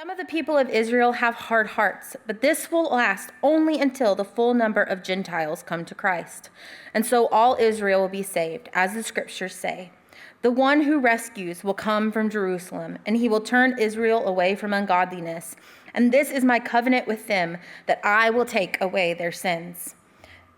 Some of the people of Israel have hard hearts, but this will last only until the full number of Gentiles come to Christ. And so all Israel will be saved, as the scriptures say. The one who rescues will come from Jerusalem, and he will turn Israel away from ungodliness. And this is my covenant with them, that I will take away their sins.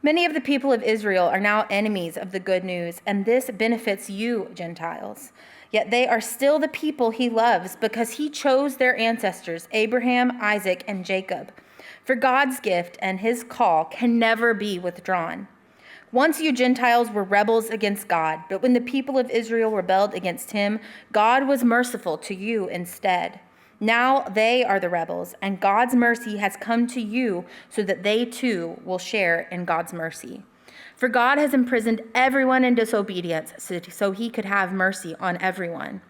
Many of the people of Israel are now enemies of the good news, and this benefits you, Gentiles. Yet they are still the people he loves because he chose their ancestors, Abraham, Isaac, and Jacob. For God's gift and his call can never be withdrawn. Once you Gentiles were rebels against God, but when the people of Israel rebelled against him, God was merciful to you instead. Now they are the rebels, and God's mercy has come to you so that they too will share in God's mercy. For God has imprisoned everyone in disobedience so he could have mercy on everyone.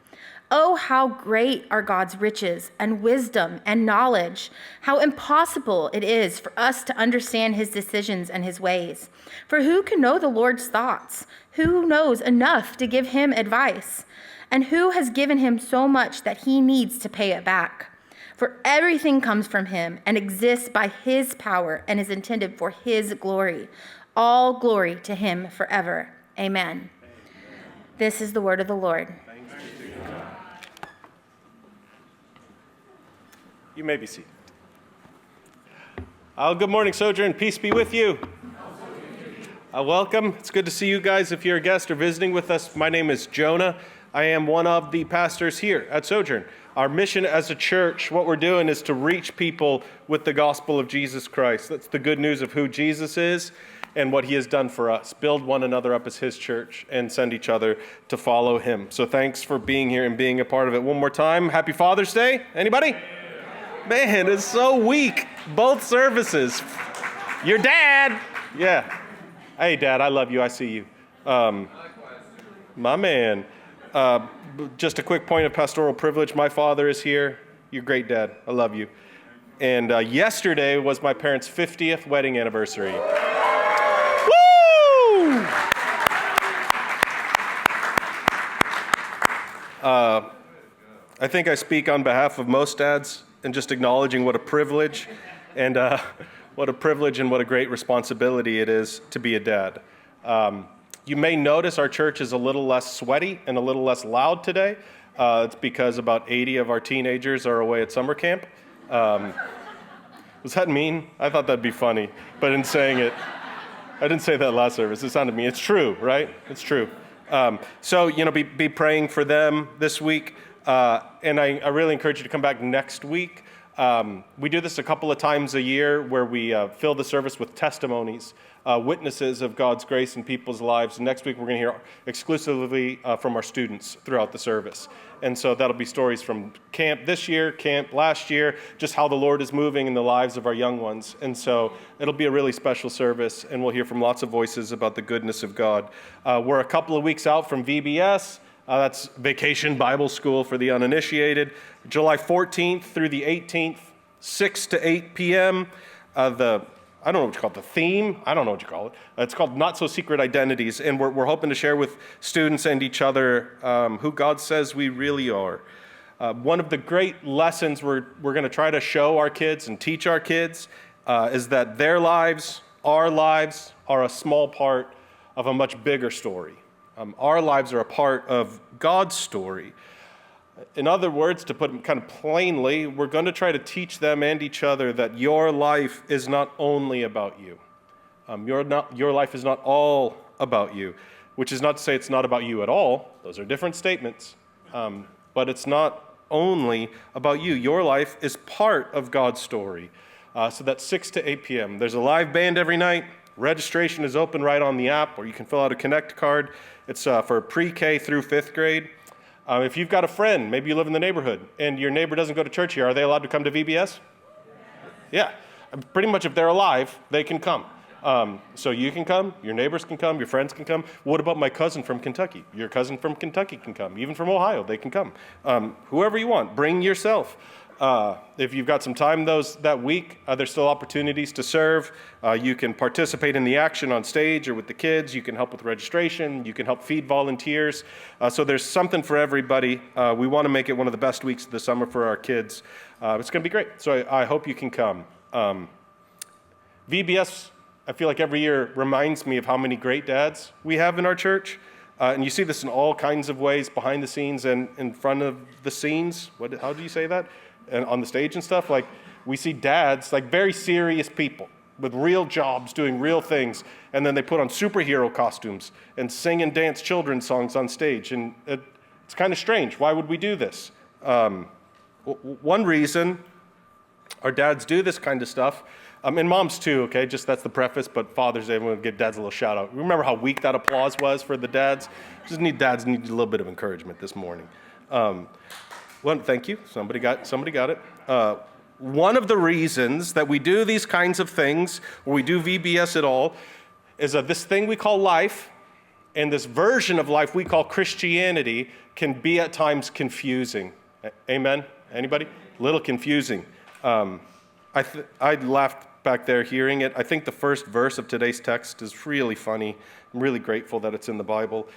Oh, how great are God's riches and wisdom and knowledge. How impossible it is for us to understand his decisions and his ways. For who can know the Lord's thoughts? Who knows enough to give him advice? And who has given him so much that he needs to pay it back? For everything comes from him and exists by his power and is intended for his glory. All glory to him forever. Amen. This is the word of the Lord. You may be seated. Good morning, Sojourn. Peace be with you. Welcome. It's good to see you guys. If you're a guest or visiting with us, my name is Jonah. I am one of the pastors here at Sojourn. Our mission as a church, what we're doing is to reach people with the gospel of Jesus Christ. That's the good news of who Jesus is and what he has done for us. Build one another up as his church and send each other to follow him. So thanks for being here and being a part of it. One more time, happy Father's Day. Anybody? Man, it's so weak. Both services. Your dad. Yeah. Hey, Dad, I love you. I see you. My man. Just a quick point of pastoral privilege. My father is here. You're great, Dad. I love you. And yesterday was my parents' 50th wedding anniversary. Woo! I think I speak on behalf of most dads in just acknowledging what a privilege and what a great responsibility it is to be a dad. You may notice our church is a little less sweaty and a little less loud today. It's because about 80 of our teenagers are away at summer camp. Was that mean? I thought that'd be funny, but in saying it, I didn't say that last service. It sounded mean. It's true, right? It's true. So, be praying for them this week. And I really encourage you to come back next week. We do this a couple of times a year where we fill the service with testimonies, witnesses of God's grace in people's lives. Next week, we're going to hear exclusively from our students throughout the service. And so that'll be stories from camp this year, camp last year, just how the Lord is moving in the lives of our young ones. And so it'll be a really special service, and we'll hear from lots of voices about the goodness of God. We're a couple of weeks out from VBS. That's Vacation Bible School for the uninitiated. July 14th through the 18th, 6 to 8 p.m. I don't know what you call it, the theme? I don't know what you call it. It's called Not So Secret Identities, and we're hoping to share with students and each other who God says we really are. One of the great lessons we're going to try to show our kids and teach our kids is that their lives, our lives, are a small part of a much bigger story. Our lives are a part of God's story. In other words, to put it kind of plainly, we're going to try to teach them and each other that your life is not only about you. Your life is not all about you, which is not to say it's not about you at all. Those are different statements. But it's not only about you. Your life is part of God's story. So that's 6 to 8 p.m. There's a live band every night. Registration is open right on the app, or you can fill out a Connect card. It's for pre-K through 5th grade. If you've got a friend, maybe you live in the neighborhood, and your neighbor doesn't go to church here, are they allowed to come to VBS? Yeah. Pretty much if they're alive, they can come. So you can come, your neighbors can come, your friends can come. What about my cousin from Kentucky? Your cousin from Kentucky can come. Even from Ohio, they can come. Whoever you want, bring yourself. If you've got some time that week, there's still opportunities to serve. You can participate in the action on stage or with the kids. You can help with registration. You can help feed volunteers. So there's something for everybody. We want to make it one of the best weeks of the summer for our kids. It's going to be great. So I hope you can come. VBS, I feel like every year reminds me of how many great dads we have in our church. And you see this in all kinds of ways, behind the scenes and in front of the scenes. How do you say that? And on the stage and stuff. Like, we see dads, like very serious people with real jobs, doing real things. And then they put on superhero costumes and sing and dance children's songs on stage. And it's kind of strange. Why would we do this? One reason our dads do this kind of stuff, and moms too, okay, just that's the preface, but Father's Day, I'm going to give dads a little shout out. Remember how weak that applause was for the dads? Dads need a little bit of encouragement this morning. Well, thank you. Somebody got it. One of the reasons that we do these kinds of things, or we do VBS at all, is that this thing we call life, and this version of life we call Christianity, can be at times confusing. Amen? Anybody? A little confusing. I laughed back there hearing it. I think the first verse of today's text is really funny. I'm really grateful that it's in the Bible.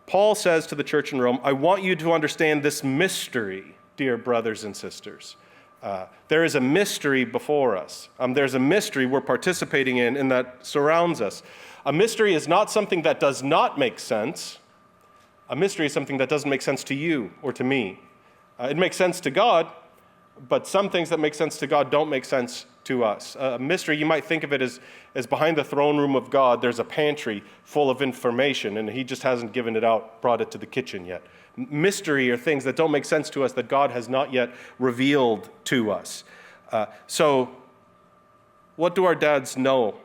Paul says to the church in Rome, I want you to understand this mystery, dear brothers and sisters. There is a mystery before us. There's a mystery we're participating in and that surrounds us. A mystery is not something that does not make sense. A mystery is something that doesn't make sense to you or to me. It makes sense to God, but some things that make sense to God don't make sense to us. A mystery, you might think of it as behind the throne room of God, there's a pantry full of information, and he just hasn't given it out, brought it to the kitchen yet. Mystery are things that don't make sense to us that God has not yet revealed to us. So what do our dads know?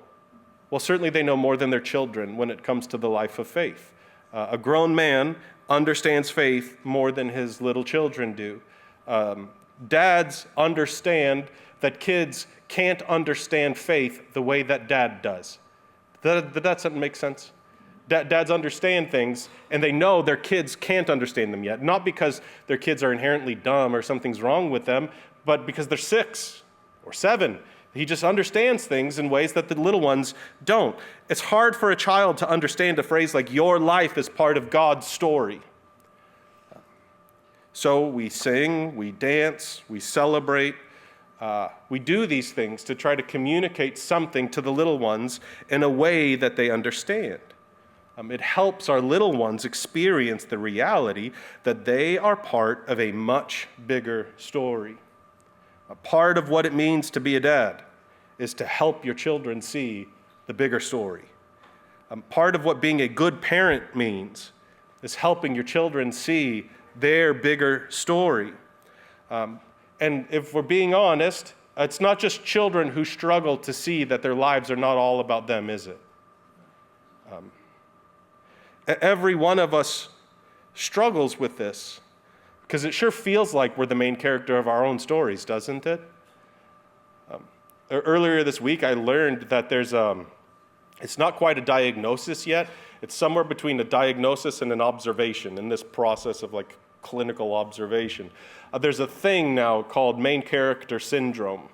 Well, certainly they know more than their children when it comes to the life of faith. A grown man understands faith more than his little children do. Dads understand that kids can't understand faith the way that dad does. Does that make sense? Dads understand things, and they know their kids can't understand them yet. Not because their kids are inherently dumb or something's wrong with them, but because they're 6 or 7. He just understands things in ways that the little ones don't. It's hard for a child to understand a phrase like, your life is part of God's story. So we sing, we dance, we celebrate. We do these things to try to communicate something to the little ones in a way that they understand. It helps our little ones experience the reality that they are part of a much bigger story. A part of what it means to be a dad is to help your children see the bigger story. Part of what being a good parent means is helping your children see their bigger story. And if we're being honest, it's not just children who struggle to see that their lives are not all about them, is it? Every one of us struggles with this because it sure feels like we're the main character of our own stories, doesn't it? Earlier this week, I learned that it's not quite a diagnosis yet. It's somewhere between a diagnosis and an observation in this process of like clinical observation. There's a thing now called main character syndrome.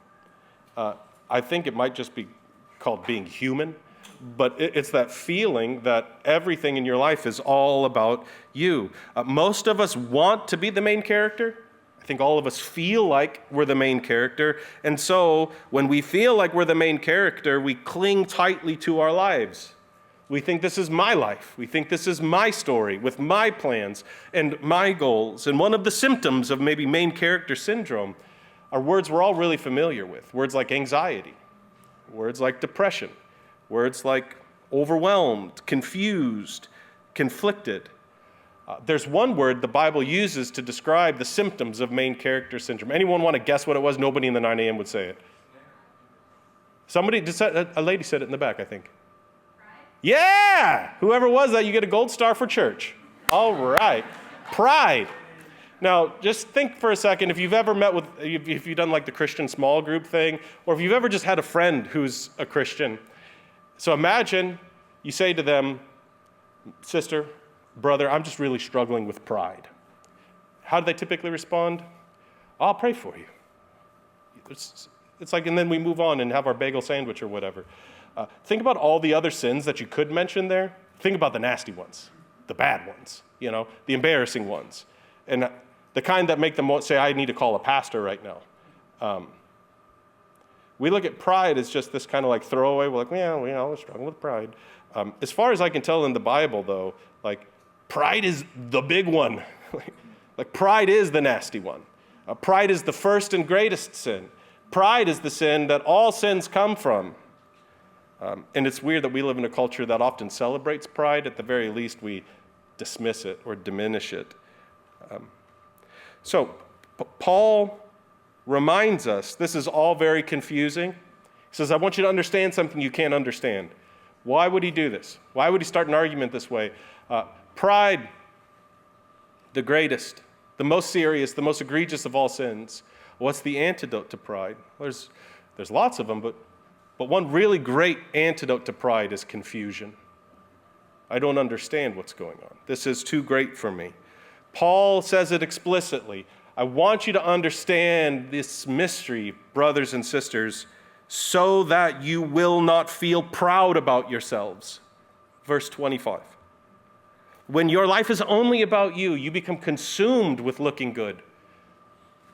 I think it might just be called being human, but it's that feeling that everything in your life is all about you. Most of us want to be the main character. I think all of us feel like we're the main character, and so when we feel like we're the main character, we cling tightly to our lives. We think this is my life. We think this is my story with my plans and my goals. And one of the symptoms of maybe main character syndrome are words we're all really familiar with. Words like anxiety, words like depression, words like overwhelmed, confused, conflicted. There's one word the Bible uses to describe the symptoms of main character syndrome. Anyone want to guess what it was? Nobody in the 9 a.m. would say it. A lady said it in the back, I think. Yeah! Whoever was that, you get a gold star for church. All right. Pride. Now, just think for a second, if you've ever met with, if you've done like the Christian small group thing, or if you've ever just had a friend who's a Christian. So imagine you say to them, sister, brother, I'm just really struggling with pride. How do they typically respond? I'll pray for you. It's like, and then we move on and have our bagel sandwich or whatever. Think about all the other sins that you could mention there. Think about the nasty ones, the bad ones, the embarrassing ones. And The kind that make them say, I need to call a pastor right now. We look at pride as just this kind of like throwaway. We're like, yeah, we're struggling with pride. As far as I can tell in the Bible, though, like pride is the big one. Like pride is the nasty one. Pride is the first and greatest sin. Pride is the sin that all sins come from. And it's weird that we live in a culture that often celebrates pride. At the very least, we dismiss it or diminish it. So Paul reminds us this is all very confusing. He says, I want you to understand something you can't understand. Why would he do this? Why would he start an argument this way? Pride, the greatest, the most serious, the most egregious of all sins. What's the antidote to pride? There's lots of them, but one really great antidote to pride is confusion. I don't understand what's going on. This is too great for me. Paul says it explicitly. I want you to understand this mystery, brothers and sisters, so that you will not feel proud about yourselves. Verse 25. When your life is only about you, you become consumed with looking good.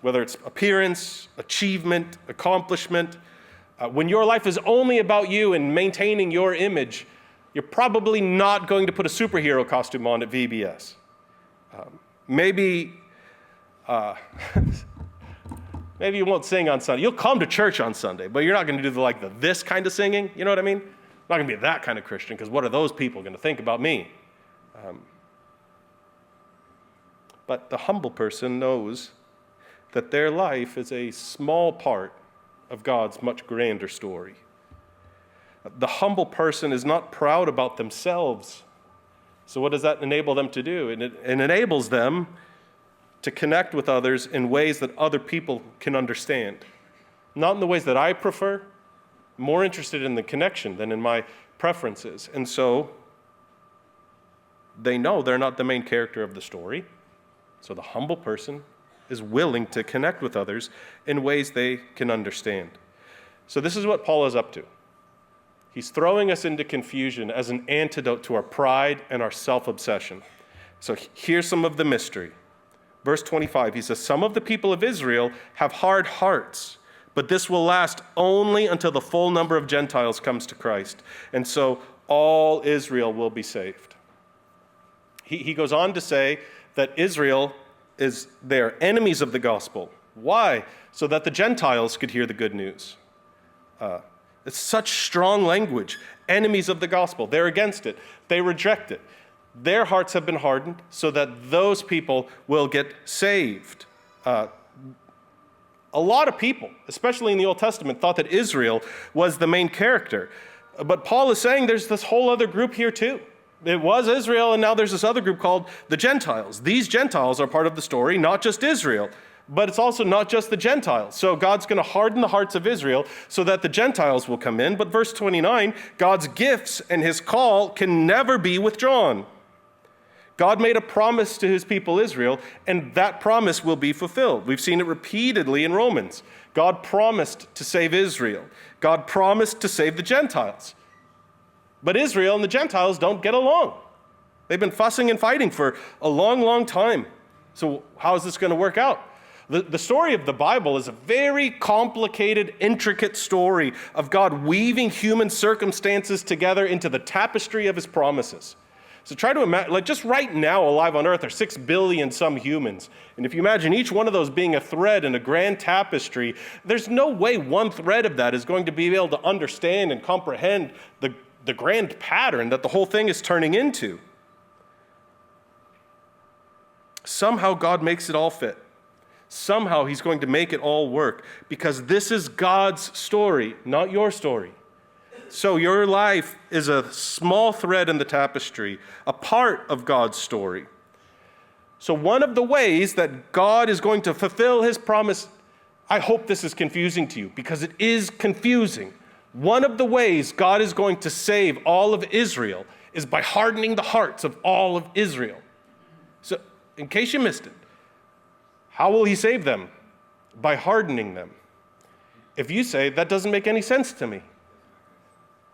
Whether it's appearance, achievement, accomplishment. When your life is only about you and maintaining your image, you're probably not going to put a superhero costume on at VBS. Maybe you won't sing on Sunday. You'll come to church on Sunday, but you're not going to do this kind of singing. You know what I mean? I'm not going to be that kind of Christian, because what are those people going to think about me? But the humble person knows that their life is a small part of God's much grander story. The humble person is not proud about themselves. So what does that enable them to do? It enables them to connect with others in ways that other people can understand. Not in the ways that I prefer. I'm more interested in the connection than in my preferences. And so they know they're not the main character of the story. So the humble person is willing to connect with others in ways they can understand. So this is what Paul is up to. He's throwing us into confusion as an antidote to our pride and our self-obsession. So here's some of the mystery. Verse 25, he says, some of the people of Israel have hard hearts, but this will last only until the full number of Gentiles comes to Christ. And so all Israel will be saved. He goes on to say that Israel they're enemies of the gospel. Why? So that the Gentiles could hear the good news. It's such strong language. Enemies of the gospel. They're against it. They reject it. Their hearts have been hardened so that those people will get saved. A lot of people, especially in the Old Testament, thought that Israel was the main character. But Paul is saying there's this whole other group here too. It was Israel, and now there's this other group called the Gentiles. These Gentiles are part of the story, not just Israel, but it's also not just the Gentiles. So God's going to harden the hearts of Israel so that the Gentiles will come in. But verse 29, God's gifts and his call can never be withdrawn. God made a promise to his people Israel, and that promise will be fulfilled. We've seen it repeatedly in Romans. God promised to save Israel. God promised to save the Gentiles. But Israel and the Gentiles don't get along. They've been fussing and fighting for a long, long time. So how is this going to work out? The story of the Bible is a very complicated, intricate story of God weaving human circumstances together into the tapestry of his promises. So try to imagine, just right now alive on earth are 6 billion some humans. And if you imagine each one of those being a thread in a grand tapestry, there's no way one thread of that is going to be able to understand and comprehend the grand pattern that the whole thing is turning into. Somehow God makes it all fit. Somehow he's going to make it all work, because this is God's story, not your story. So your life is a small thread in the tapestry, a part of God's story. So one of the ways that God is going to fulfill his promise, I hope this is confusing to you, because it is confusing. One of the ways God is going to save all of Israel is by hardening the hearts of all of Israel. So, in case you missed it, how will he save them? By hardening them. If you say, that doesn't make any sense to me,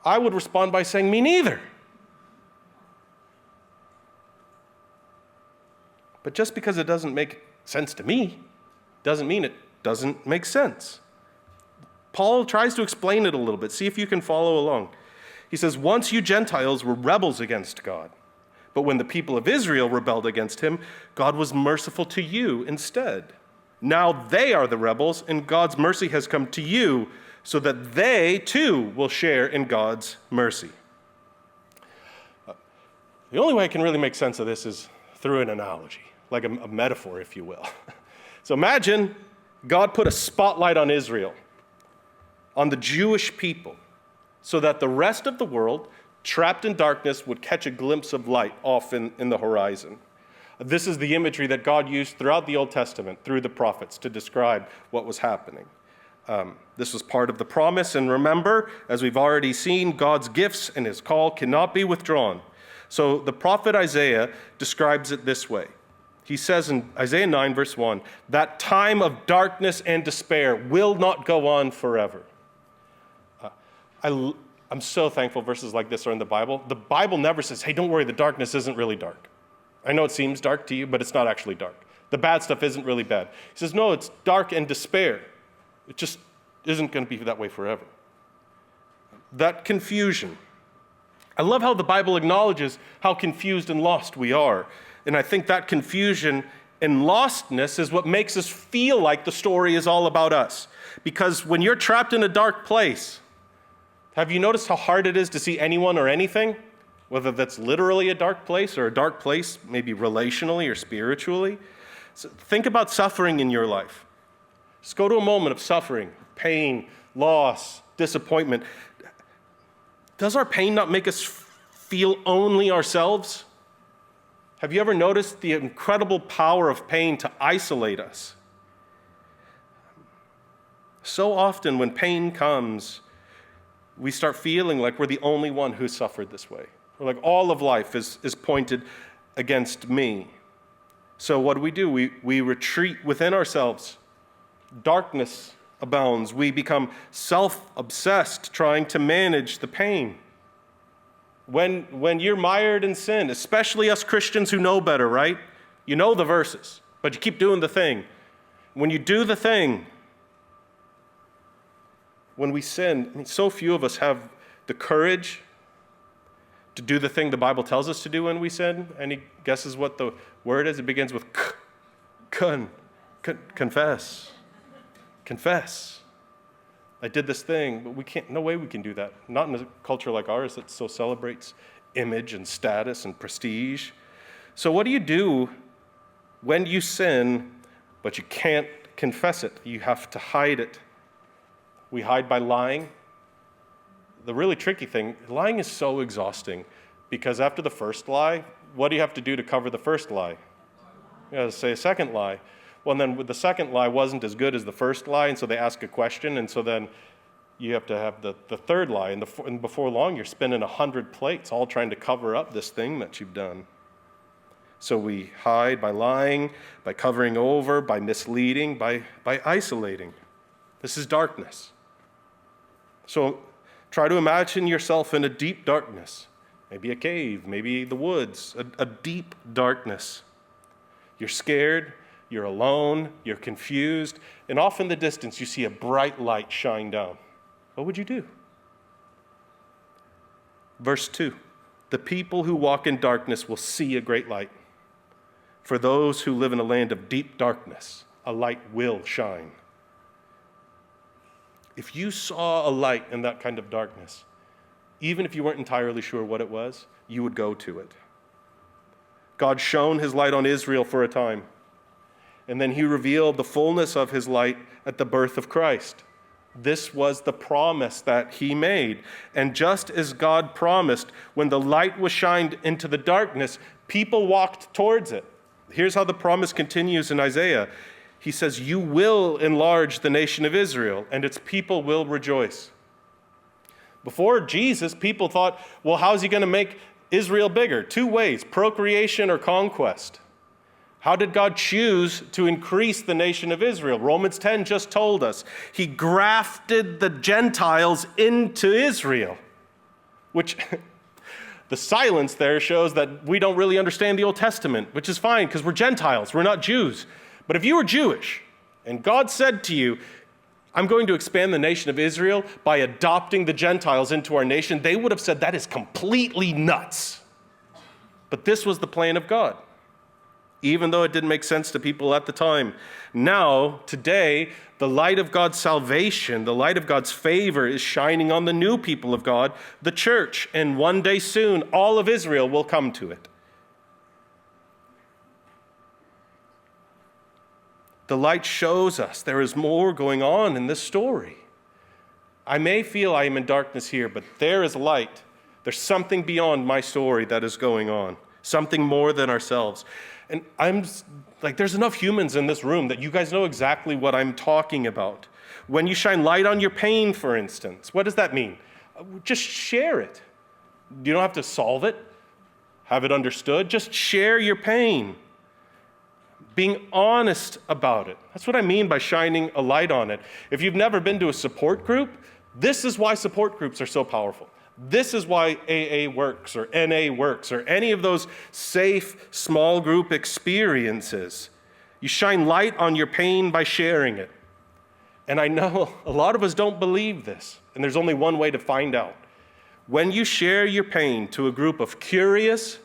I would respond by saying, me neither. But just because it doesn't make sense to me. Doesn't mean it doesn't make sense. Paul tries to explain it a little bit. See if you can follow along. He says, once you Gentiles were rebels against God, but when the people of Israel rebelled against him, God was merciful to you instead. Now they are the rebels, and God's mercy has come to you, so that they too will share in God's mercy. The only way I can really make sense of this is through an analogy, like a metaphor, if you will. So imagine God put a spotlight on Israel, on the Jewish people, so that the rest of the world, trapped in darkness, would catch a glimpse of light off in the horizon. This is the imagery that God used throughout the Old Testament, through the prophets, to describe what was happening. This was part of the promise, and remember, as we've already seen, God's gifts and his call cannot be withdrawn. So the prophet Isaiah describes it this way. He says in Isaiah 9, verse 1, that time of darkness and despair will not go on forever. I'm so thankful verses like this are in the Bible. The Bible never says, hey, don't worry, the darkness isn't really dark. I know it seems dark to you, but it's not actually dark. The bad stuff isn't really bad. He says, no, it's dark and despair. It just isn't going to be that way forever. That confusion. I love how the Bible acknowledges how confused and lost we are. And I think that confusion and lostness is what makes us feel like the story is all about us. Because when you're trapped in a dark place, have you noticed how hard it is to see anyone or anything? Whether that's literally a dark place or a dark place, maybe relationally or spiritually. So think about suffering in your life. Just go to a moment of suffering, pain, loss, disappointment. Does our pain not make us feel only ourselves? Have you ever noticed the incredible power of pain to isolate us? So often when pain comes, we start feeling like we're the only one who suffered this way. We're like, all of life is pointed against me. So what do? We retreat within ourselves. Darkness abounds. We become self-obsessed, trying to manage the pain. When you're mired in sin, especially us Christians who know better, right? You know the verses, but you keep doing the thing. When you do the thing, when we sin, so few of us have the courage to do the thing the Bible tells us to do when we sin. Any guesses what the word is? It begins with confess. Confess. I did this thing, but we can't, no way we can do that. Not in a culture like ours that so celebrates image and status and prestige. So what do you do when you sin, but you can't confess it? You have to hide it. We hide by lying. The really tricky thing, lying is so exhausting because after the first lie, what do you have to do to cover the first lie? You have to say a second lie. Well, then the second lie wasn't as good as the first lie, and so they ask a question, and so then you have to have the third lie, and before long you're spinning 100 plates all trying to cover up this thing that you've done. So we hide by lying, by covering over, by misleading, by isolating. This is darkness. So try to imagine yourself in a deep darkness, maybe a cave, maybe the woods, a deep darkness. You're scared, you're alone, you're confused, and off in the distance you see a bright light shine down. What would you do? Verse 2, the people who walk in darkness will see a great light. For those who live in a land of deep darkness, a light will shine. If you saw a light in that kind of darkness, even if you weren't entirely sure what it was, you would go to it. God shone his light on Israel for a time, and then he revealed the fullness of his light at the birth of Christ. This was the promise that he made. And just as God promised, when the light was shined into the darkness, people walked towards it. Here's how the promise continues in Isaiah. He says, you will enlarge the nation of Israel, and its people will rejoice. Before Jesus, people thought, well, how's he going to make Israel bigger? Two ways, procreation or conquest. How did God choose to increase the nation of Israel? Romans 10 just told us. He grafted the Gentiles into Israel, which the silence there shows that we don't really understand the Old Testament, which is fine because we're Gentiles, we're not Jews. But if you were Jewish and God said to you, I'm going to expand the nation of Israel by adopting the Gentiles into our nation, they would have said that is completely nuts. But this was the plan of God, even though it didn't make sense to people at the time. Now, today, the light of God's salvation, the light of God's favor is shining on the new people of God, the church, and one day soon, all of Israel will come to it. The light shows us there is more going on in this story. I may feel I am in darkness here, but there is light. There's something beyond my story that is going on, something more than ourselves. And I'm like, there's enough humans in this room that you guys know exactly what I'm talking about. When you shine light on your pain, for instance, what does that mean? Just share it. You don't have to solve it, have it understood. Just share your pain. Being honest about it. That's what I mean by shining a light on it. If you've never been to a support group, this is why support groups are so powerful. This is why AA works or NA works or any of those safe small group experiences. You shine light on your pain by sharing it. And I know a lot of us don't believe this, and there's only one way to find out. When you share your pain to a group of curious,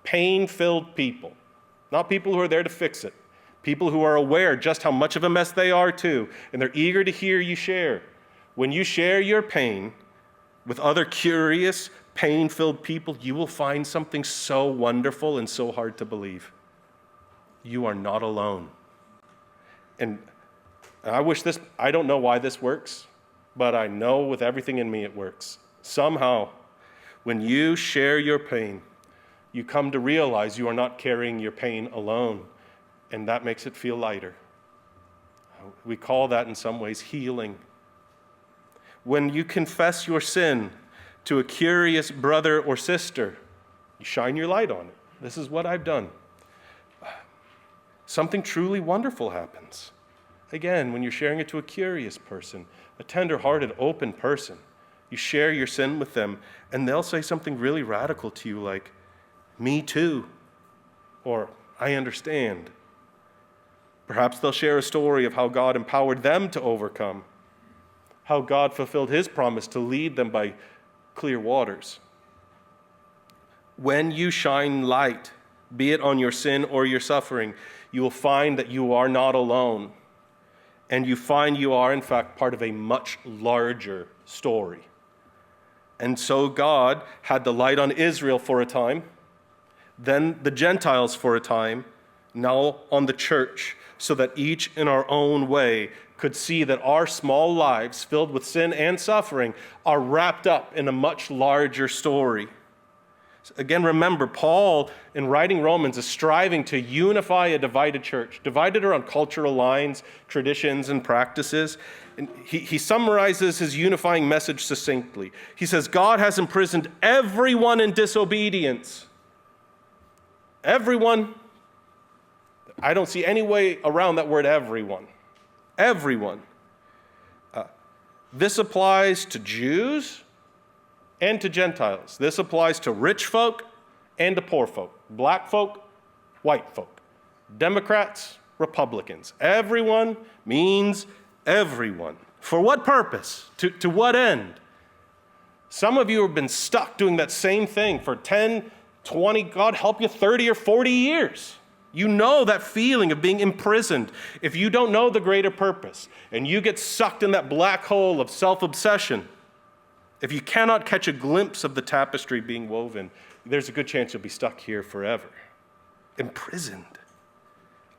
pain-filled people, not people who are there to fix it, people who are aware just how much of a mess they are too, and they're eager to hear you share. When you share your pain with other curious, pain-filled people, you will find something so wonderful and so hard to believe. You are not alone. And I don't know why this works, but I know with everything in me it works. Somehow, when you share your pain, you come to realize you are not carrying your pain alone, and that makes it feel lighter. We call that in some ways healing. When you confess your sin to a curious brother or sister, you shine your light on it. This is what I've done. Something truly wonderful happens. Again, when you're sharing it to a curious person, a tender-hearted, open person, you share your sin with them, and they'll say something really radical to you like, "Me too," or "I understand." Perhaps they'll share a story of how God empowered them to overcome, how God fulfilled his promise to lead them by clear waters. When you shine light, be it on your sin or your suffering, you will find that you are not alone, and you find you are, in fact, part of a much larger story. And so God had the light on Israel for a time, then the Gentiles for a time, now on the church, so that each in our own way could see that our small lives filled with sin and suffering are wrapped up in a much larger story. Again, remember, Paul, in writing Romans, is striving to unify a divided church, divided around cultural lines, traditions, and practices. And he summarizes his unifying message succinctly. He says, God has imprisoned everyone in disobedience. Everyone. I don't see any way around that word everyone. Everyone. This applies to Jews and to Gentiles. This applies to rich folk and to poor folk, black folk, white folk, Democrats, Republicans. Everyone means everyone. For what purpose? To what end? Some of you have been stuck doing that same thing for 10, 20, God help you, 30 or 40 years. You know that feeling of being imprisoned. If you don't know the greater purpose and you get sucked in that black hole of self-obsession, if you cannot catch a glimpse of the tapestry being woven, there's a good chance you'll be stuck here forever. Imprisoned,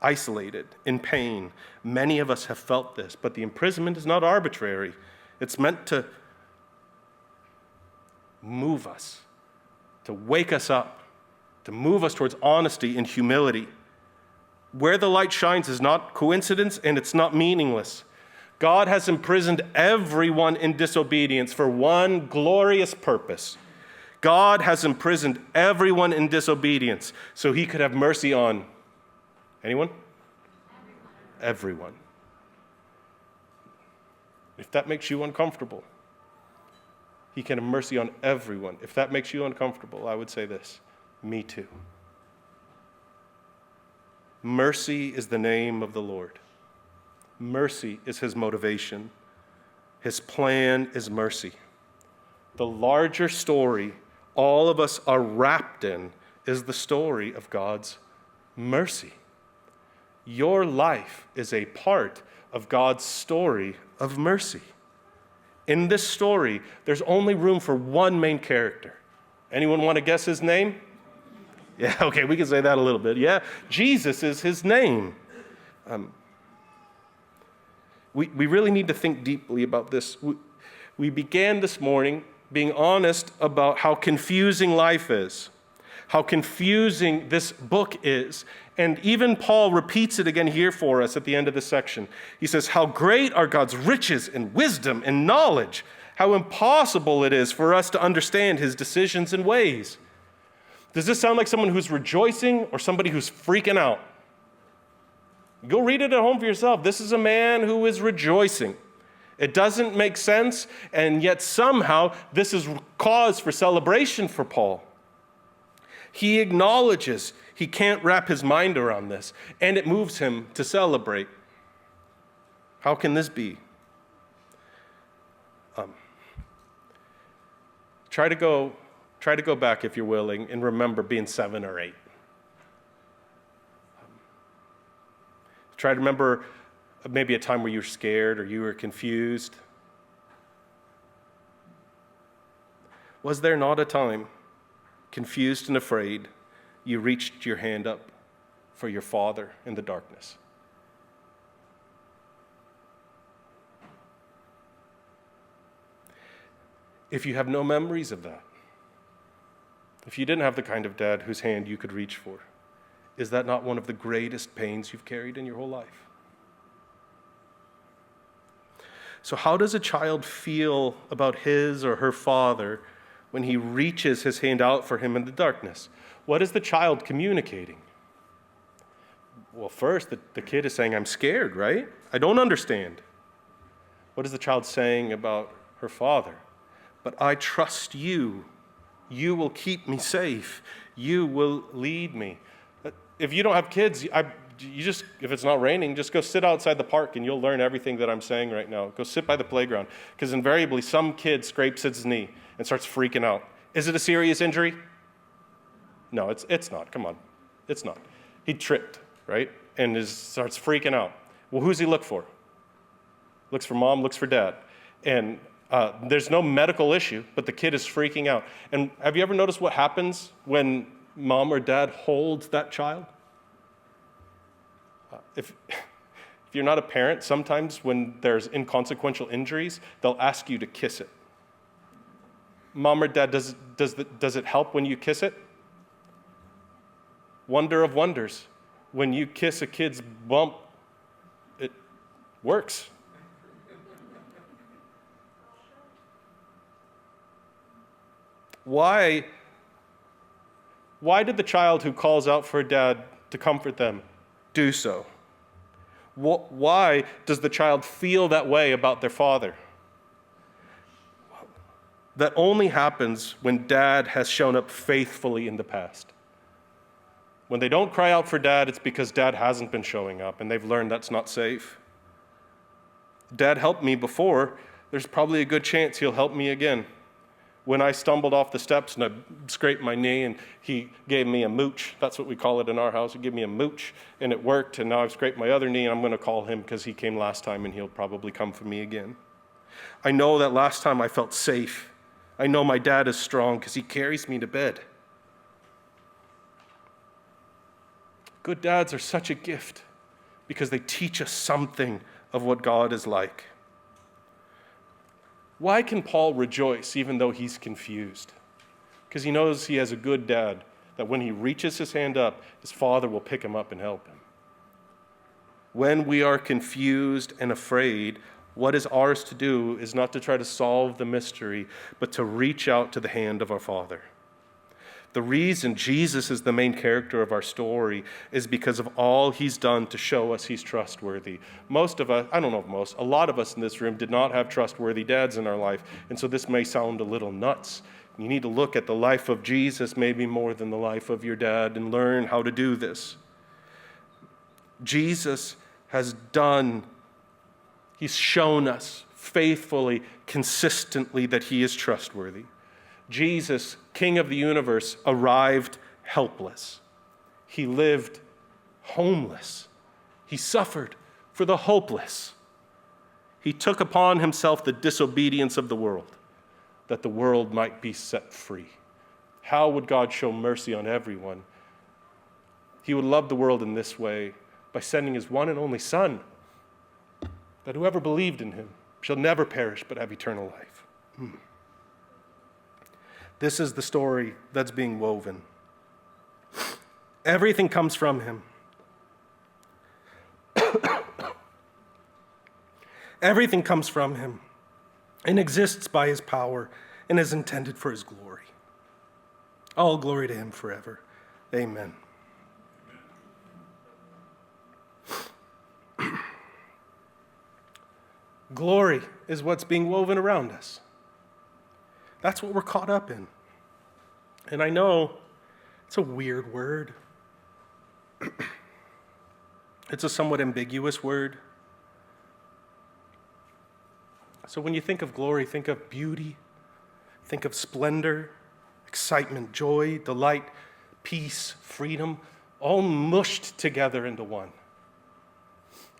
isolated, in pain. Many of us have felt this, but the imprisonment is not arbitrary. It's meant to move us, to wake us up, to move us towards honesty and humility. Where the light shines is not coincidence and it's not meaningless. God has imprisoned everyone in disobedience for one glorious purpose. God has imprisoned everyone in disobedience so he could have mercy on anyone? Everyone. If that makes you uncomfortable, he can have mercy on everyone. If that makes you uncomfortable, I would say this, me too. Mercy is the name of the Lord. Mercy is his motivation. His plan is mercy. The larger story all of us are wrapped in is the story of God's mercy. Your life is a part of God's story of mercy. In this story, there's only room for one main character. Anyone want to guess his name? Yeah, okay, we can say that a little bit. Yeah, Jesus is his name. We really need to think deeply about this. We began this morning being honest about how confusing life is, how confusing this book is. And even Paul repeats it again here for us at the end of this section. He says, how great are God's riches and wisdom and knowledge, how impossible it is for us to understand his decisions and ways. Does this sound like someone who's rejoicing or somebody who's freaking out? Go read it at home for yourself. This is a man who is rejoicing. It doesn't make sense, and yet somehow this is cause for celebration for Paul. He acknowledges he can't wrap his mind around this, and it moves him to celebrate. How can this be? Try to go back if you're willing and remember being 7 or 8. Try to remember maybe a time where you were scared or you were confused. Was there not a time, confused and afraid, you reached your hand up for your Father in the darkness? If you have no memories of that, if you didn't have the kind of dad whose hand you could reach for, is that not one of the greatest pains you've carried in your whole life? So how does a child feel about his or her father when he reaches his hand out for him in the darkness? What is the child communicating? Well, first, the kid is saying, I'm scared, right? I don't understand. What is the child saying about her father? But I trust you. You will keep me safe. You will lead me. If you don't have kids, if it's not raining, just go sit outside the park and you'll learn everything that I'm saying right now. Go sit by the playground. Because invariably, some kid scrapes his knee and starts freaking out. Is it a serious injury? No, it's not. Come on. It's not. He tripped, right? And starts freaking out. Well, who's he look for? Looks for mom, looks for dad. And there's no medical issue, but the kid is freaking out. And have you ever noticed what happens when mom or dad holds that child? If you're not a parent, sometimes when there's inconsequential injuries, they'll ask you to kiss it. Mom or dad, does it help when you kiss it? Wonder of wonders. When you kiss a kid's bump, it works. Why did the child who calls out for dad to comfort them do so? Why does the child feel that way about their father? That only happens when dad has shown up faithfully in the past. When they don't cry out for dad, it's because dad hasn't been showing up, and they've learned that's not safe. Dad helped me before. There's probably a good chance he'll help me again. When I stumbled off the steps and I scraped my knee and he gave me a mooch, that's what we call it in our house, he gave me a mooch, and it worked, and now I've scraped my other knee, and I'm going to call him because he came last time and he'll probably come for me again. I know that last time I felt safe. I know my dad is strong because he carries me to bed. Good dads are such a gift because they teach us something of what God is like. Why can Paul rejoice even though he's confused? Because he knows he has a good dad, that when he reaches his hand up, his father will pick him up and help him. When we are confused and afraid, what is ours to do is not to try to solve the mystery, but to reach out to the hand of our Father. The reason Jesus is the main character of our story is because of all he's done to show us he's trustworthy. Most of us, I don't know if most, a lot of us in this room did not have trustworthy dads in our life, and so this may sound a little nuts. You need to look at the life of Jesus maybe more than the life of your dad and learn how to do this. Jesus has done, he's shown us faithfully, consistently that he is trustworthy. Jesus, King of the universe, arrived helpless. He lived homeless. He suffered for the hopeless. He took upon himself the disobedience of the world, that the world might be set free. How would God show mercy on everyone? He would love the world in this way, by sending his one and only Son, that whoever believed in him shall never perish but have eternal life. This is the story that's being woven. Everything comes from him. Everything comes from him and exists by his power and is intended for his glory. All glory to him forever. Amen. Glory is what's being woven around us. That's what we're caught up in. And I know it's a weird word. It's a somewhat ambiguous word. So when you think of glory, think of beauty, think of splendor, excitement, joy, delight, peace, freedom, all mushed together into one.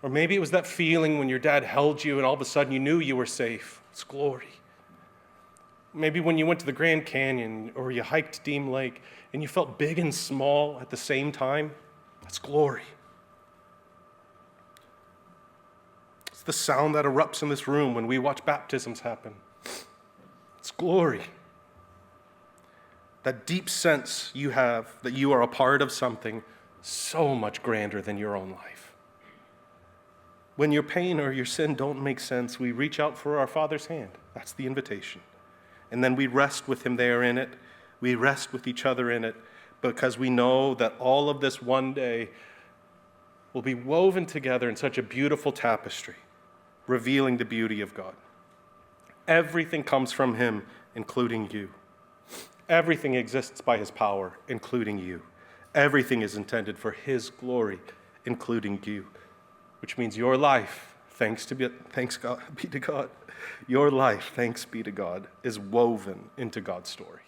Or maybe it was that feeling when your dad held you and all of a sudden you knew you were safe. It's glory. Maybe when you went to the Grand Canyon or you hiked Deem Lake and you felt big and small at the same time. That's glory. It's the sound that erupts in this room when we watch baptisms happen. It's glory. That deep sense you have that you are a part of something so much grander than your own life. When your pain or your sin don't make sense, we reach out for our Father's hand. That's the invitation. And then we rest with him there in it. We rest with each other in it because we know that all of this one day will be woven together in such a beautiful tapestry, revealing the beauty of God. Everything comes from him, including you. Everything exists by his power, including you. Everything is intended for his glory, including you. Which means your life, thanks be to God, your life, thanks be to God, is woven into God's story.